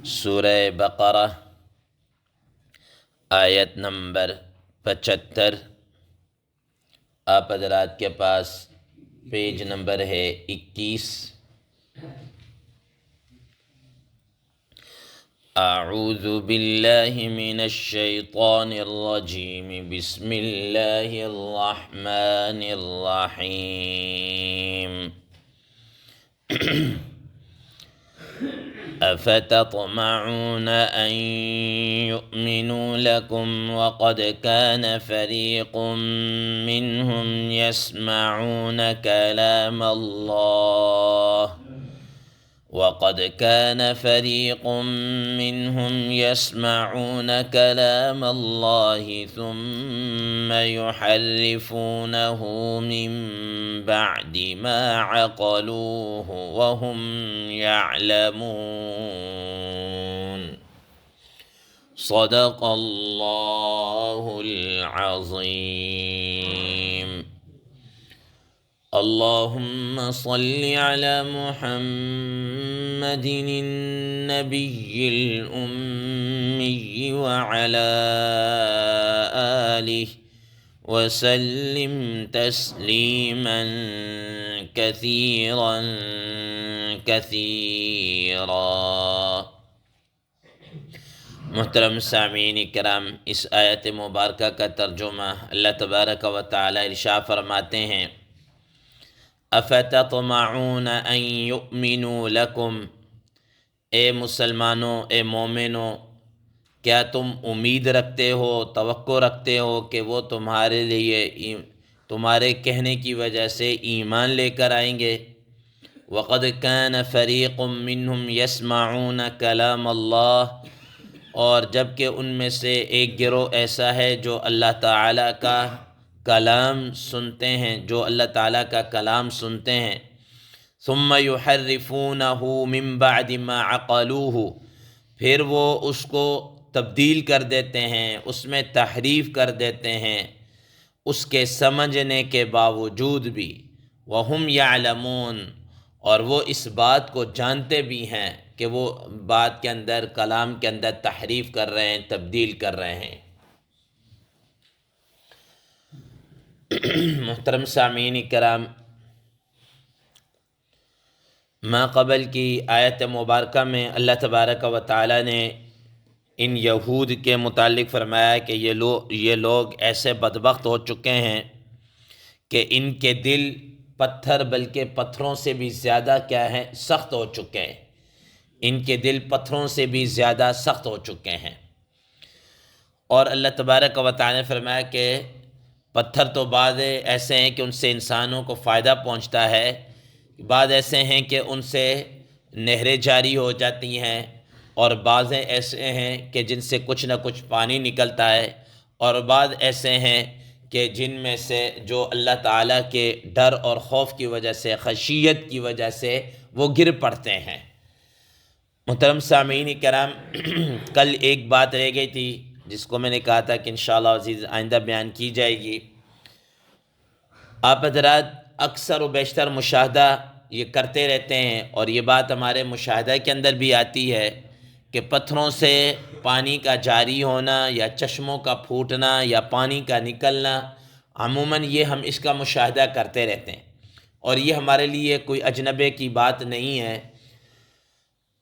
سورہ بقرہ آیت نمبر 75۔ آپ حضرات کے پاس پیج نمبر ہے 21۔ اعوذ باللہ من الشیطان الرجیم، بسم اللہ الرحمن الرحیم۔ افتطمعون ان يؤمنوا لكم وقد كان فريق منهم يسمعون كلام الله ثم يحرفونه من بعد ما عقلوه وهم يعلمون۔ صدق الله العظيم۔ اللهم صل على محمد النبي الأمي وعلى آله وسلم تسليما كثيرا كثيرا۔ محترم سامعین کرام، اس آیت مبارکہ کا ترجمہ اللہ تبارک و تعالی ارشاد فرماتے ہیں، افتطمعون ان یؤمنوا لکم، اے مسلمانوں، اے مومنوں، کیا تم امید رکھتے ہو، توقع رکھتے ہو کہ وہ تمہارے لیے تمہارے کہنے کی وجہ سے ایمان لے کر آئیں گے؟ وقد كان فریق منہم یسمعون کلام اللہ، اور جبکہ ان میں سے ایک گروہ ایسا ہے جو اللہ تعالیٰ کا کلام سنتے ہیں، جو اللہ تعالیٰ کا کلام سنتے ہیں۔ ثم یحرفونہ من بعد ما عقلوہ، پھر وہ اس کو تبدیل کر دیتے ہیں، اس میں تحریف کر دیتے ہیں اس کے سمجھنے کے باوجود بھی۔ وہم یعلمون، اور وہ اس بات کو جانتے بھی ہیں کہ وہ بات کے اندر، کلام کے اندر تحریف کر رہے ہیں، تبدیل کر رہے ہیں۔ محترم سامعین کرام، ما قبل کی آیت مبارکہ میں اللہ تبارک و تعالی نے ان یہود کے متعلق فرمایا کہ یہ لوگ ایسے بدبخت ہو چکے ہیں کہ ان کے دل پتھر، بلکہ پتھروں سے بھی زیادہ کیا ہے، سخت ہو چکے ہیں۔ ان کے دل پتھروں سے بھی زیادہ سخت ہو چکے ہیں۔ اور اللہ تبارک و تعالی نے فرمایا کہ پتھر تو بعض ایسے ہیں کہ ان سے انسانوں کو فائدہ پہنچتا ہے، بعض ایسے ہیں کہ ان سے نہریں جاری ہو جاتی ہیں، اور بعض ایسے ہیں کہ جن سے کچھ نہ کچھ پانی نکلتا ہے، اور بعض ایسے ہیں کہ جن میں سے جو اللہ تعالیٰ کے ڈر اور خوف کی وجہ سے، خشیت کی وجہ سے وہ گر پڑتے ہیں۔ محترم سامعین کرام، کل ایک بات رہ گئی تھی جس کو میں نے کہا تھا کہ انشاءاللہ عزیز آئندہ بیان کی جائے گی۔ آپ حضرات اکثر و بیشتر مشاہدہ یہ کرتے رہتے ہیں، اور یہ بات ہمارے مشاہدہ کے اندر بھی آتی ہے کہ پتھروں سے پانی کا جاری ہونا، یا چشموں کا پھوٹنا، یا پانی کا نکلنا، عموماً یہ ہم اس کا مشاہدہ کرتے رہتے ہیں، اور یہ ہمارے لیے کوئی اجنبے کی بات نہیں ہے۔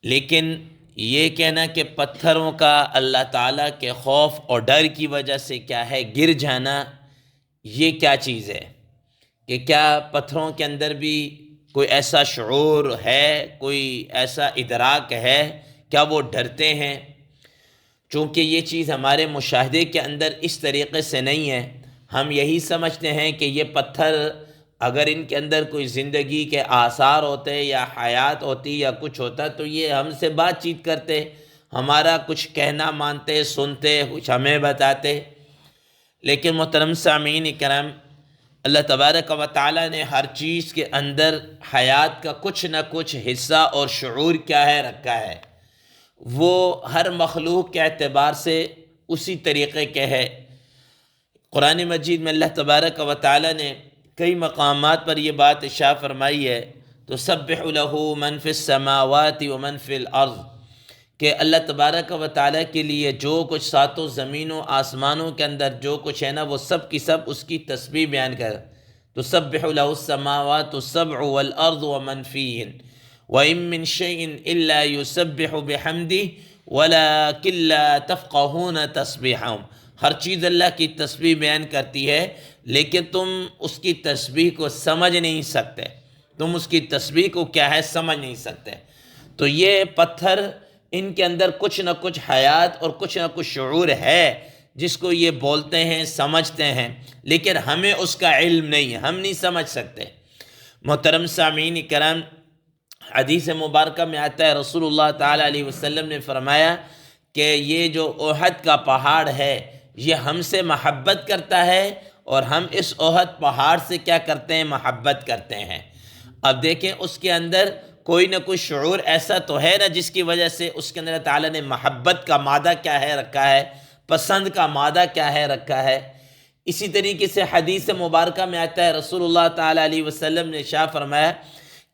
لیکن یہ کہنا کہ پتھروں کا اللہ تعالیٰ کے خوف اور ڈر کی وجہ سے کیا ہے گر جانا، یہ کیا چیز ہے؟ کہ کیا پتھروں کے اندر بھی کوئی ایسا شعور ہے، کوئی ایسا ادراک ہے؟ کیا وہ ڈرتے ہیں؟ چونکہ یہ چیز ہمارے مشاہدے کے اندر اس طریقے سے نہیں ہے۔ ہم یہی سمجھتے ہیں کہ یہ پتھر اگر ان کے اندر کوئی زندگی کے آثار ہوتے، یا حیات ہوتی، یا کچھ ہوتا، تو یہ ہم سے بات چیت کرتے، ہمارا کچھ کہنا مانتے، سنتے، کچھ ہمیں بتاتے۔ لیکن محترم سامعین کرام، اللہ تبارک و تعالیٰ نے ہر چیز کے اندر حیات کا کچھ نہ کچھ حصہ اور شعور کیا ہے رکھا ہے۔ وہ ہر مخلوق کے اعتبار سے اسی طریقے کے ہے۔ قرآن مجید میں اللہ تبارک و تعالیٰ نے کئی مقامات پر یہ بات ارشاد فرمائی ہے، تسبح لہ من فی السماوات ومن فی الارض، کہ اللہ تبارک و تعالیٰ کے لیے جو کچھ ساتوں زمینوں آسمانوں کے اندر جو کچھ ہے نا وہ سب کی سب اس کی تسبیح بیان کر. تسبح له السماوات السبع والارض ومن فیہن وَإِن مِّن شَيْءٍ إِلَّا يُسَبِّحُ بِحَمْدِهِ وَلَكِن لَّا تَفْقَهُونَ تَسْبِيحَهُمْ. ہر چیز اللہ کی تسبیح بیان کرتی ہے لیکن تم اس کی تسبیح کو سمجھ نہیں سکتے. تم اس کی تسبیح کو کیا ہے سمجھ نہیں سکتے. تو یہ پتھر ان کے اندر کچھ نہ کچھ حیات اور کچھ نہ کچھ شعور ہے جس کو یہ بولتے ہیں سمجھتے ہیں، لیکن ہمیں اس کا علم نہیں ہے، ہم نہیں سمجھ سکتے. محترم سامعین کرام، حدیث مبارکہ میں آتا ہے رسول اللہ تعالیٰ علیہ وسلم نے فرمایا کہ یہ جو احد کا پہاڑ ہے یہ ہم سے محبت کرتا ہے اور ہم اس احد پہاڑ سے کیا کرتے ہیں محبت کرتے ہیں. اب دیکھیں اس کے اندر کوئی نہ کوئی شعور ایسا تو ہے نا جس کی وجہ سے اس کے اندر تعالیٰ نے محبت کا مادہ کیا ہے رکھا ہے، پسند کا مادہ کیا ہے رکھا ہے. اسی طریقے سے حدیث مبارکہ میں آتا ہے رسول اللہ تعالیٰ علیہ وسلم نے ارشاد فرمایا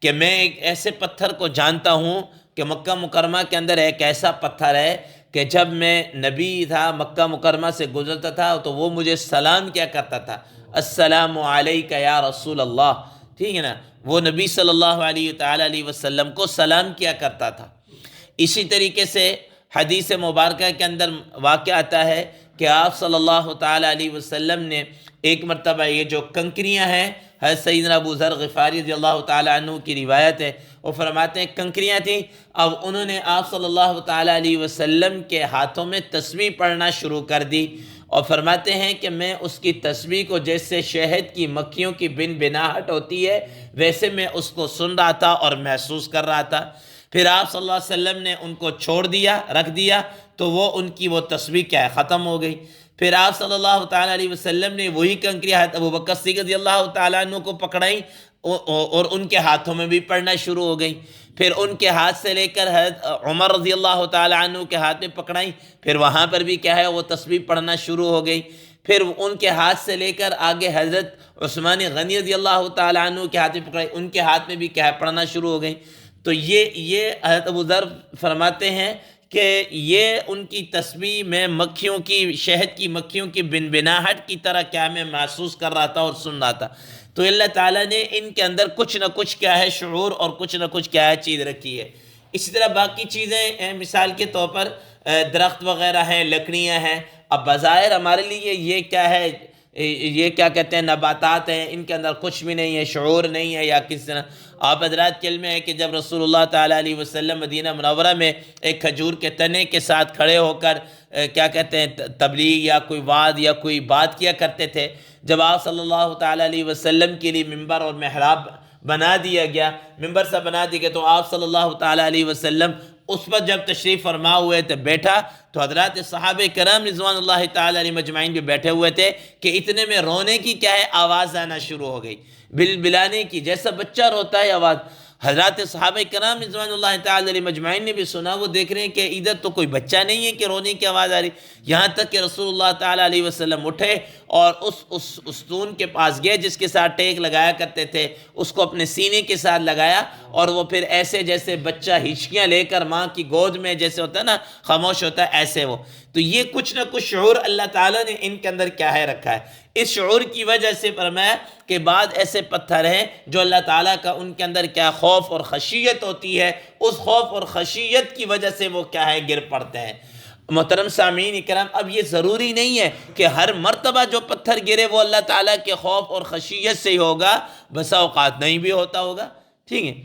کہ میں ایک ایسے پتھر کو جانتا ہوں کہ مکہ مکرمہ کے اندر ایک ایسا پتھر ہے کہ جب میں نبی تھا مکہ مکرمہ سے گزرتا تھا تو وہ مجھے سلام کیا کرتا تھا، السلام علیک یا رسول اللہ. ٹھیک ہے نا، وہ نبی صلی اللہ علیہ وسلم کو سلام کیا کرتا تھا. اسی طریقے سے حدیث مبارکہ کے اندر واقعہ آتا ہے کہ آپ صلی اللہ تعالیٰ علیہ وسلم نے ایک مرتبہ یہ جو کنکریاں ہیں، حضرت سیدنا ابو ذر غفاری رضی اللہ تعالیٰ عنہ کی روایت ہے، وہ فرماتے ہیں کنکریاں تھیں. اب انہوں نے آپ صلی اللہ تعالیٰ علیہ وسلم کے ہاتھوں میں تسبیح پڑھنا شروع کر دی اور فرماتے ہیں کہ میں اس کی تسبیح کو جیسے شہد کی مکھیوں کی بن بناہٹ ہوتی ہے ویسے میں اس کو سن رہا تھا اور محسوس کر رہا تھا. پھر آپ صلی اللہ علیہ وسلم نے ان کو چھوڑ دیا، رکھ دیا، تو وہ ان کی وہ تسبیح کیا ہے ختم ہو گئی. پھر آپ صلی اللہ تعالیٰ علیہ وسلم نے وہی کنکری حضرت ابو بکر صدیق رضی اللہ تعالیٰ عنہ کو پکڑائی اور ان کے ہاتھوں میں بھی پڑھنا شروع ہو گئی. پھر ان کے ہاتھ سے لے کر حضرت عمر رضی اللہ تعالیٰ عنہ کے ہاتھ میں پکڑائی، پھر وہاں پر بھی کیا ہے وہ تسبیح پڑھنا شروع ہو گئی. پھر ان کے ہاتھ سے لے کر آگے حضرت عثمان غنی رضی اللہ تعالیٰ عنہ کے ہاتھ میں پکڑائی، ان کے ہاتھ میں بھی کیا ہے پڑھنا شروع ہو گئی. تو یہ حضرت ابو ذر فرماتے ہیں کہ یہ ان کی تسبیح میں مکھیوں کی شہد کی مکھیوں کی بنبناہٹ کی طرح کیا میں محسوس کر رہا تھا اور سن رہا تھا. تو اللہ تعالیٰ نے ان کے اندر کچھ نہ کچھ کیا ہے شعور اور کچھ نہ کچھ کیا ہے چیز رکھی ہے. اسی طرح باقی چیزیں مثال کے طور پر درخت وغیرہ ہیں، لکڑیاں ہیں. اب بظاہر ہمارے لیے یہ کیا ہے، یہ کیا کہتے ہیں نباتات ہیں، ان کے اندر کچھ بھی نہیں ہے، شعور نہیں ہے یا کس طرح. آپ حضرات کے علم ہے کہ جب رسول اللہ تعالیٰ علیہ وسلم مدینہ منورہ میں ایک کھجور کے تنے کے ساتھ کھڑے ہو کر کیا کہتے ہیں تبلیغ یا کوئی وعظ یا کوئی بات کیا کرتے تھے، جب آپ صلی اللہ تعالیٰ علیہ وسلم کے لیے ممبر اور محراب بنا دیا گیا، ممبر سا بنا دیا گیا، تو آپ صلی اللہ تعالیٰ علیہ وسلم اس پر جب تشریف فرما ہوئے تھے بیٹھا تو حضرات صحابہ کرام رضوان اللہ تعالیٰ علیہ مجمعین بھی بیٹھے ہوئے تھے کہ اتنے میں رونے کی کیا ہے آواز آنا شروع ہو گئی، بلبلانے کی، جیسا بچہ روتا ہے آواز. حضرات صحابہ کرام رضوان اللہ تعالیٰ علیہ مجمعین نے بھی سنا، وہ دیکھ رہے ہیں کہ ادھر تو کوئی بچہ نہیں ہے کہ رونے کی آواز آ رہی. یہاں تک کہ رسول اللہ تعالیٰ علیہ وسلم اٹھے اور اس ستون کے پاس گئے جس کے ساتھ ٹیک لگایا کرتے تھے، اس کو اپنے سینے کے ساتھ لگایا اور وہ پھر ایسے جیسے بچہ ہچکیاں لے کر ماں کی گود میں جیسے ہوتا ہے نا خاموش ہوتا ہے ایسے وہ. تو یہ کچھ نہ کچھ شعور اللہ تعالیٰ نے ان کے اندر کیا ہے رکھا ہے. اس شعور کی وجہ سے فرمایا کہ بعض ایسے پتھر ہیں جو اللہ تعالیٰ کا ان کے اندر کیا خوف اور خشیت ہوتی ہے، اس خوف اور خشیت کی وجہ سے وہ کیا ہے گر پڑتے ہیں. محترم سامعین اکرام، اب یہ ضروری نہیں ہے کہ ہر مرتبہ جو پتھر گرے وہ اللہ تعالیٰ کے خوف اور خشیت سے ہی ہوگا، بسا اوقات نہیں بھی ہوتا ہوگا. ٹھیک ہے،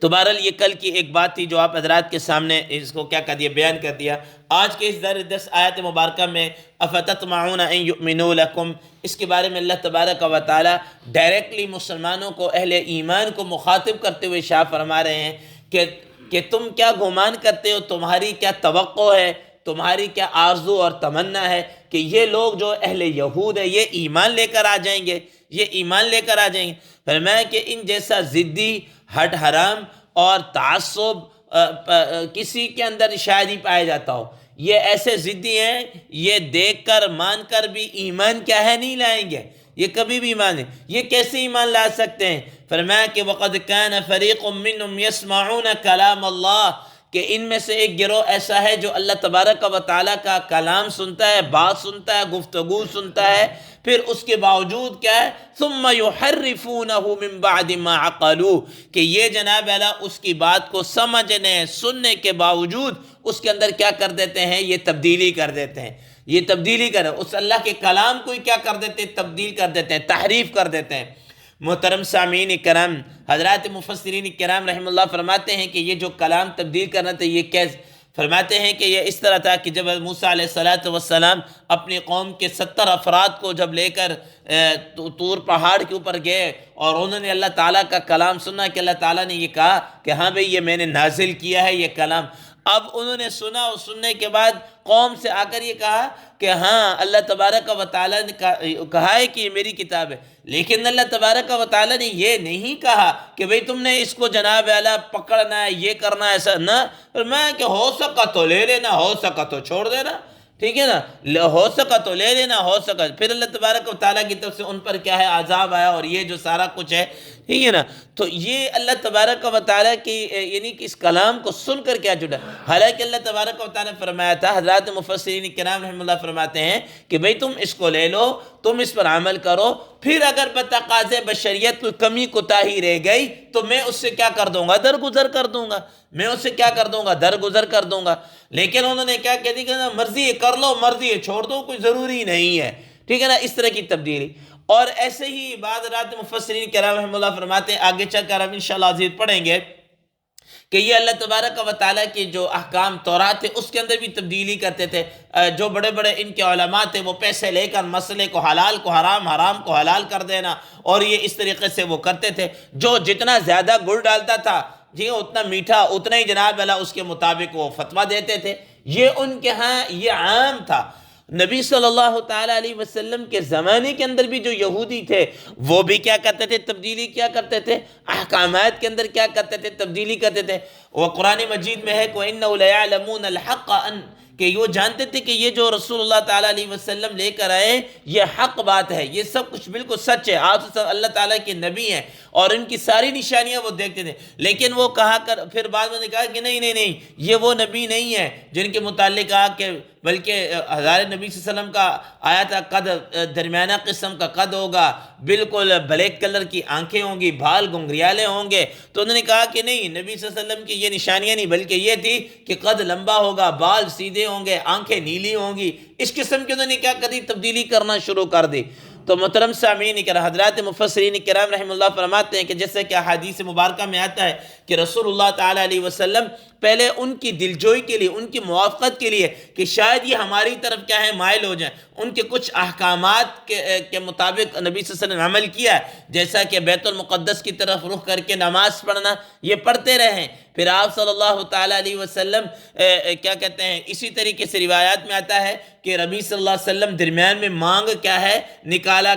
تو بہرحال یہ کل کی ایک بات تھی جو آپ حضرات کے سامنے اس کو کیا کر دیا بیان کر دیا. آج کے اس درس آیت مبارکہ میں افتطمعون ان یؤمنوا لکم، اس کے بارے میں اللہ تبارک و تعالی ڈائریکٹلی مسلمانوں کو، اہل ایمان کو مخاطب کرتے ہوئے ارشاد فرما رہے ہیں کہ تم کیا گمان کرتے ہو، تمہاری کیا توقع ہے، تمہاری کیا آرزو اور تمنا ہے کہ یہ لوگ جو اہل یہود ہے یہ ایمان لے کر آ جائیں گے، یہ ایمان لے کر آ جائیں گے. فرمایا کہ ان جیسا ضدی، ہٹ حرام اور تعصب کسی کے اندر شاید ہی پایا جاتا ہو. یہ ایسے ضدی ہیں، یہ دیکھ کر مان کر بھی ایمان کیا ہے نہیں لائیں گے، یہ کبھی بھی ایمان نہیں. یہ کیسے ایمان لا سکتے ہیں؟ فرمایا کہ وَقَدْ كَانَ فَرِيقٌ مِّنْهُمْ يَسْمَعُونَ كَلَامَ اللَّهِ، کہ ان میں سے ایک گروہ ایسا ہے جو اللہ تبارک و تعالیٰ کا کلام سنتا ہے، بات سنتا ہے، گفتگو سنتا ہے، پھر اس کے باوجود کیا ہے ثم یحرفونہ من بعد ما عقلوہ، کہ یہ جناب اللہ اس کی بات کو سمجھنے سننے کے باوجود اس کے اندر کیا کر دیتے ہیں، یہ تبدیلی کر دیتے ہیں، یہ تبدیلی کر اس اللہ کے کلام کو ہی کیا کر دیتے ہیں، تبدیل کر دیتے ہیں، تحریف کر دیتے ہیں۔ محترم سامعین کرام، حضرات مفسرین کرام رحم اللہ فرماتے ہیں کہ یہ جو کلام تبدیل کرنا تھا یہ کیسے، فرماتے ہیں کہ یہ اس طرح تھا کہ جب موسیٰ علیہ السلام اپنی قوم کے 70 افراد کو جب لے کر طور پہاڑ کے اوپر گئے اور انہوں نے اللہ تعالیٰ کا کلام سنا کہ اللہ تعالیٰ نے یہ کہا کہ ہاں بھئی یہ میں نے نازل کیا ہے یہ کلام، اب انہوں نے سنا اور سننے کے بعد قوم سے آ کر یہ کہا کہ ہاں اللہ تبارک و تعالیٰ نے کہا ہے کہ یہ میری کتاب ہے، لیکن اللہ تبارک و تعالیٰ نے یہ نہیں کہا کہ بھئی تم نے اس کو جناب اعلیٰ پکڑنا ہے، یہ کرنا ہے، ایسا نہ، فرمایا کہ ہو سکا تو لے لینا، ہو سکا تو چھوڑ دینا، ٹھیک ہے نا، ہو سکا تو لے لینا، ہو سکا پھر اللہ تبارک و تعالیٰ کی طرف سے ان پر کیا ہے عذاب آیا، اور یہ جو سارا کچھ ہے، ٹھیک ہے نا، تو یہ اللہ تبارک و تعالیٰ کی یعنی کہ اس کلام کو سن کر کیا جڑا، حالانکہ اللہ تبارک و تعالیٰ نے فرمایا تھا، حضرات مفسرین کرام رحم اللہ فرماتے ہیں کہ بھئی تم اس کو لے لو، تم اس پر عمل کرو، پھر اگر بتقاضے بشریت کوئی کمی کوتاہی رہ گئی تو میں اس سے کیا کر دوں گا، درگزر کر دوں گا، میں اس سے کیا کر دوں گا، درگزر کر دوں گا۔ لیکن انہوں نے کیا کہہ دی کہ مرضی کر لو، مرضی چھوڑ دو، کوئی ضروری نہیں ہے، ٹھیک ہے نا، اس طرح کی تبدیلی۔ اور ایسے ہی بعض رات مفسرین کرام رحم اللہ فرماتے ہیں، آگے چل کر ہم انشاءاللہ عزیز پڑھیں گے کہ یہ اللہ تبارک و تعالیٰ کے جو احکام تورات تھے اس کے اندر بھی تبدیلی کرتے تھے، جو بڑے بڑے ان کے علماء تھے وہ پیسے لے کر مسئلے کو حلال کو حرام، حرام کو حلال کر دینا، اور یہ اس طریقے سے وہ کرتے تھے، جو جتنا زیادہ گڑ ڈالتا تھا جی اتنا میٹھا، اتنا ہی جناب اللہ اس کے مطابق وہ فتویٰ دیتے تھے، یہ ان کے ہاں یہ عام تھا۔ نبی صلی اللہ تعالیٰ علیہ وسلم کے زمانے کے اندر بھی جو یہودی تھے وہ بھی کیا کرتے تھے، تبدیلی کیا کرتے تھے، احکامات کے اندر کیا کرتے تھے، تبدیلی کرتے تھے۔ وہ قرآن مجید میں ہے وَإِنَّهُ لَيَعْلَمُونَ الْحَقَّ أَنْ، کہ وہ جانتے تھے کہ یہ جو رسول اللہ تعالیٰ علیہ وسلم لے کر آئے یہ حق بات ہے، یہ سب کچھ بالکل سچ ہے، آپ سب اللہ تعالیٰ کے نبی ہیں اور ان کی ساری نشانیاں وہ دیکھتے تھے، لیکن وہ کہا کر پھر بعد میں نے کہا کہ نہیں نہیں نہیں، یہ وہ نبی نہیں ہے جن کے متعلق کہا کہ بلکہ ہزار نبی صلی اللہ علیہ وسلم کا آیا تھا قد، درمیانہ قسم کا قد ہوگا، بالکل بلیک کلر کی آنکھیں ہوں گی، بال گنگریالے ہوں گے، تو انہوں نے کہا کہ نہیں، نبی صلی اللہ علیہ وسلم کی یہ نشانیاں نہیں، بلکہ یہ تھی کہ قد لمبا ہوگا، بال سیدھے ہوں گے، آنکھیں نیلی ہوں گی، اس قسم کی انہوں نے کیا کر دی، تبدیلی کرنا شروع کر دی۔ تو محترم سامعین کرام، حضرات مفسرین کرام رحم اللہ فرماتے ہیں کہ جیسے کہ حدیث مبارکہ میں آتا ہے کہ رسول اللہ تعالیٰ علیہ وسلم پہلے ان کی دلجوئی کے لیے، ان کی موافقت کے لیے کہ شاید یہ ہماری طرف کیا ہے مائل ہو جائیں، ان کے کچھ احکامات کے مطابق نبی صلی اللہ علیہ وسلم نے عمل کیا ہے، جیسا کہ بیت المقدس کی طرف رخ کر کے نماز پڑھنا، یہ پڑھتے رہیں، پھر آپ صلی اللہ تعالیٰ علیہ وسلم کیا کہتے ہیں، اسی طریقے سے روایات میں آتا ہے کہ نبی صلی اللہ علیہ وسلم درمیان میں مانگ کیا ہے نکالا،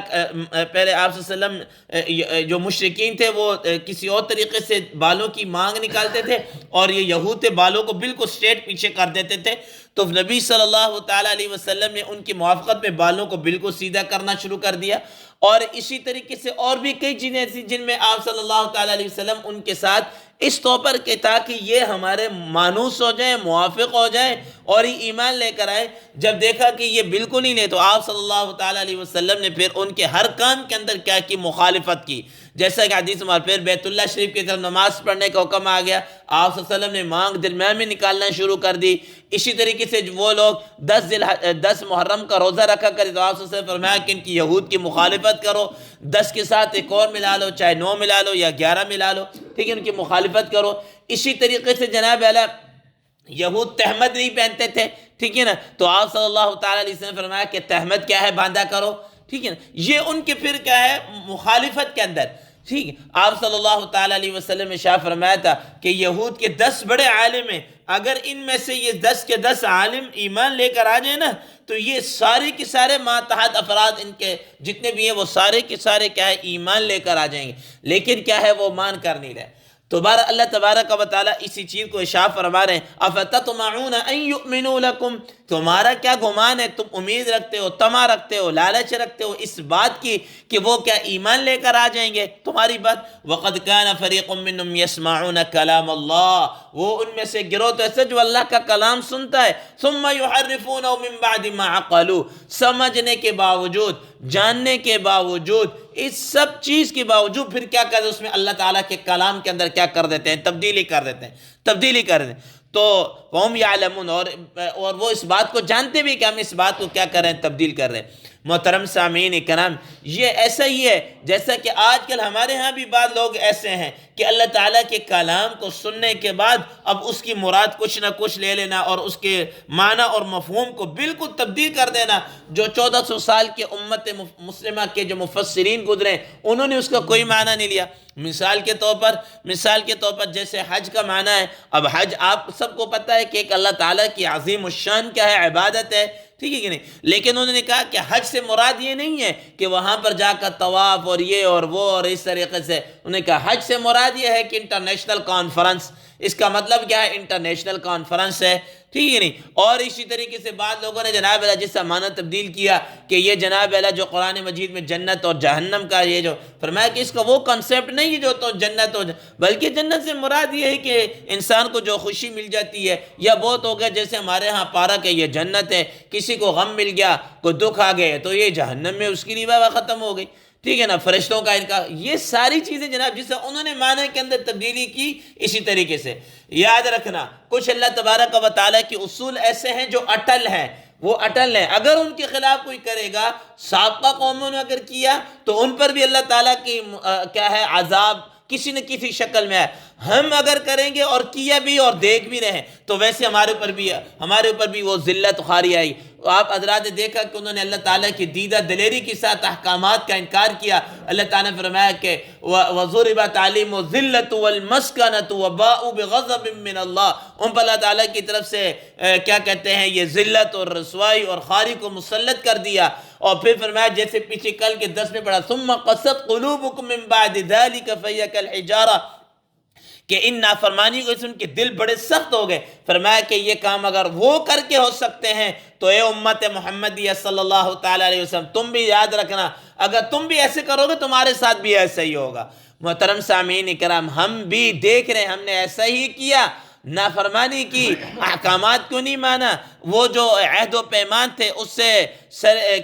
پہلے آپ صلی اللہ علیہ وسلم جو مشرکین تھے وہ کسی اور طریقے سے بالوں کی مانگ نکالتے تھے، اور یہ یہود تھے بالوں کو بالکل سٹریٹ پیچھے کر دیتے تھے، تو نبی صلی اللہ تعالیٰ علیہ وسلم نے ان کی موافقت میں بالوں کو بالکل سیدھا کرنا شروع کر دیا، اور اسی طریقے سے اور بھی کئی چیزیں ایسی جن میں آپ صلی اللہ تعالیٰ علیہ وسلم ان کے ساتھ اس طور پر کہ تاکہ یہ ہمارے مانوس ہو جائیں، موافق ہو جائیں اور یہ ایمان لے کر آئے، جب دیکھا کہ یہ بالکل ہی نہیں تو آپ صلی اللہ تعالیٰ علیہ وسلم نے پھر ان کے ہر کام کے اندر کیا کی، مخالفت کی، جیسا کہ حدیث میں پھر بیت اللہ شریف کی طرف نماز پڑھنے کا حکم آ گیا، آپ صلی اللہ علیہ وسلم نے مانگ درمیان میں نکالنا شروع کر دی، اسی طریقے سے وہ لوگ 10 محرم کا روزہ رکھا کرے تو آپ صلی اللہ علیہ وسلم فرمایا کہ ان کی یہود کی مخالفت کرو، 10 کے ساتھ ایک اور ملا لو، چاہے 9 ملا لو یا 11 ملا لو، ٹھیک ہے، ان کی مخالفت کرو۔ اسی طریقے سے جناب اعلیٰ یہود تہمت نہیں پہنتے تھے، ٹھیک ہے نا، تو آپ صلی اللہ تعالیٰ علیہ وسلم نے فرمایا کہ تہمت کیا ہے، باندھا کرو، ٹھیک ہے نا، یہ ان کے پھر کیا ہے مخالفت کے اندر، ٹھیک ہے۔ آپ صلی اللہ تعالیٰ علیہ وسلم نے شاہ فرمایا تھا کہ یہود کے 10 بڑے عالم ہیں، اگر ان میں سے یہ 10 کے 10 عالم ایمان لے کر آ جائیں نا تو یہ سارے کے سارے ماتحت افراد ان کے جتنے بھی ہیں وہ سارے کے سارے کیا ہے ایمان لے کر آ جائیں گے، لیکن کیا ہے وہ مان کر نہیں رہے۔ تو بہر اللہ تبارک و تعالیٰ اسی چیز کو ارشاد فرما رہے ہیں افتطمعون ان یؤمنوا لکم، تمہارا کیا گمان ہے، تم امید رکھتے ہو، طمع رکھتے ہو، لالچ رکھتے ہو اس بات کی کہ وہ کیا ایمان لے کر آ جائیں گے تمہاری بات؟ وقد کان فریق منهم یسمعون کلام اللہ، وہ ان میں سے گروہ تو ایسا جو اللہ کا کلام سنتا ہے، ثم یحرفونه من بعد ما عقلوا، سمجھنے کے باوجود، جاننے کے باوجود، اس سب چیز کے باوجود پھر کیا کرتے ہیں، اس میں اللہ تعالیٰ کے کلام کے اندر کیا کر دیتے ہیں، تبدیلی کر دیتے ہیں۔ تو قوم یعلمون، اور وہ اس بات کو جانتے بھی کہ ہم اس بات کو کیا کر رہے ہیں، تبدیل کر رہے ہیں۔ محترم سامعین کرام، یہ ایسا ہی ہے جیسا کہ آج کل ہمارے ہاں بھی بعض لوگ ایسے ہیں کہ اللہ تعالیٰ کے کلام کو سننے کے بعد اب اس کی مراد کچھ نہ کچھ لے لینا اور اس کے معنی اور مفہوم کو بالکل تبدیل کر دینا۔ جو 1400 سال کے امت مسلمہ کے جو مفسرین گزرے انہوں نے اس کا کوئی معنی نہیں لیا۔ مثال کے طور پر جیسے حج کا معنی ہے، اب حج آپ سب کو پتہ ہے کہ ایک اللہ تعالیٰ کی عظیم الشان کیا ہے، عبادت ہے، ٹھیک ہے کہ نہیں؟ لیکن انہوں نے کہا کہ حج سے مراد یہ نہیں ہے کہ وہاں پر جا کر طواف اور یہ اور وہ اور اس طریقے سے، انہوں نے کہا حج سے مراد یہ ہے کہ انٹرنیشنل کانفرنس۔ اس کا مطلب کیا ہے؟ انٹرنیشنل کانفرنس ہے، ٹھیک ہے نہیں؟ اور اسی طریقے سے بعض لوگوں نے جناب اللہ جس کا معنی تبدیل کیا کہ یہ جناب اللہ جو قرآن مجید میں جنت اور جہنم کا یہ جو فرمایا کہ اس کا وہ کنسیپٹ نہیں ہے جو تو جنت ہو، بلکہ جنت سے مراد یہ ہے کہ انسان کو جو خوشی مل جاتی ہے، یا بہت ہو گیا جیسے ہمارے ہاں پارک ہے یہ جنت ہے، کسی کو غم مل گیا، کوئی دکھ آ گئے تو یہ جہنم میں اس کی لیے ختم ہو گئی، ٹھیک ہے نا؟ فرشتوں کا انکار، یہ ساری چیزیں جناب جس سے انہوں نے معنی کے اندر تبدیلی کی، اسی طریقے سے یاد رکھنا کچھ اللہ تبارک و تعالیٰ کے اصول ایسے ہیں جو اٹل ہیں، وہ اٹل ہیں، اگر ان کے خلاف کوئی کرے گا، سابقہ قوموں نے اگر کیا تو ان پر بھی اللہ تعالیٰ کی کیا ہے، عذاب کسی نہ کسی شکل میں ہے۔ ہم اگر کریں گے اور کیا بھی اور دیکھ بھی رہے تو ویسے ہمارے اوپر بھی وہ ذلت خواری آئی۔ آپ حضرات نے دیکھا کہ انہوں نے اللہ تعالیٰ کی دیدہ دلیری کے ساتھ احکامات کا انکار کیا۔ اللہ تعالیٰ نے فرمایا کہ وَضُرِبَتْ عَلَيْهِمُ الذِّلَّةُ وَالْمَسْكَنَةُ وَبَاءُوا بِغَضَبٍ مِّنَ اللَّهِ، ان پر اللہ تعالیٰ کی طرف سے کیا کہتے ہیں، یہ ذلت اور رسوائی اور خواری کو مسلط کر دیا۔ اور پھر فرمایا جیسے پیچھے کل کے 10 میں پڑھا ثُمَّ قَسَتْ قُلُوبُكُم مِّن بَعْدِ ذَلِكَ فَهِيَ كَالْحِجَارَةِ، کہ ان نافرمانی کو ان کے دل بڑے سخت ہو گئے۔ فرمایا کہ یہ کام اگر وہ کر کے ہو سکتے ہیں تو اے امت محمدیہ صلی اللہ تعالیٰ علیہ وسلم، تم بھی یاد رکھنا اگر تم بھی ایسے کرو گے تمہارے ساتھ بھی ایسا ہی ہوگا۔ محترم سامعین کرام، ہم بھی دیکھ رہے ہیں، ہم نے ایسا ہی کیا، نافرمانی کی، احکامات کو نہیں مانا، وہ جو عہد و پیمان تھے اس سے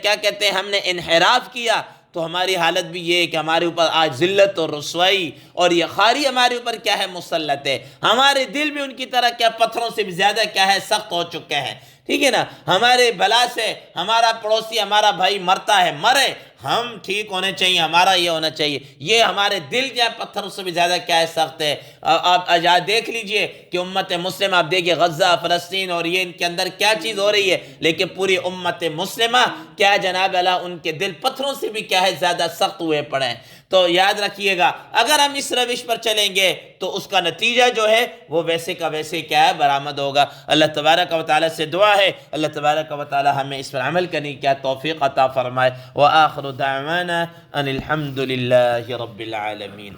کیا کہتے ہیں ہم نے انحراف کیا، تو ہماری حالت بھی یہ ہے کہ ہمارے اوپر آج ذلت اور رسوائی اور یہ خواری ہمارے اوپر کیا ہے، مسلط ہے۔ ہمارے دل بھی ان کی طرح کیا پتھروں سے بھی زیادہ کیا ہے، سخت ہو چکے ہیں، ٹھیک ہے نا؟ ہمارے بلا سے ہمارا پڑوسی، ہمارا بھائی مرتا ہے، مرے، ہم ٹھیک ہونے چاہیے، ہمارا یہ ہونا چاہیے، یہ ہمارے دل کیا پتھروں سے بھی زیادہ کیا ہے، سخت ہے۔ آپ دیکھ لیجئے کہ امت مسلمہ، آپ دیکھیے غزہ، فلسطین اور یہ ان کے اندر کیا چیز ہو رہی ہے، لیکن پوری امت مسلمہ کیا جناب اللہ ان کے دل پتھروں سے بھی کیا ہے، زیادہ سخت ہوئے پڑے ہیں۔ تو یاد رکھیے گا اگر ہم اس روش پر چلیں گے تو اس کا نتیجہ جو ہے وہ ویسے کا ویسے کیا ہے، برآمد ہوگا۔ اللہ تبارک و تعالیٰ سے دعا ہے اللہ تبارک و تعالیٰ ہمیں اس پر عمل کرنے کی کیا توفیق عطا فرمائے۔ وآخر دعوانا ان الحمد للہ رب العالمین۔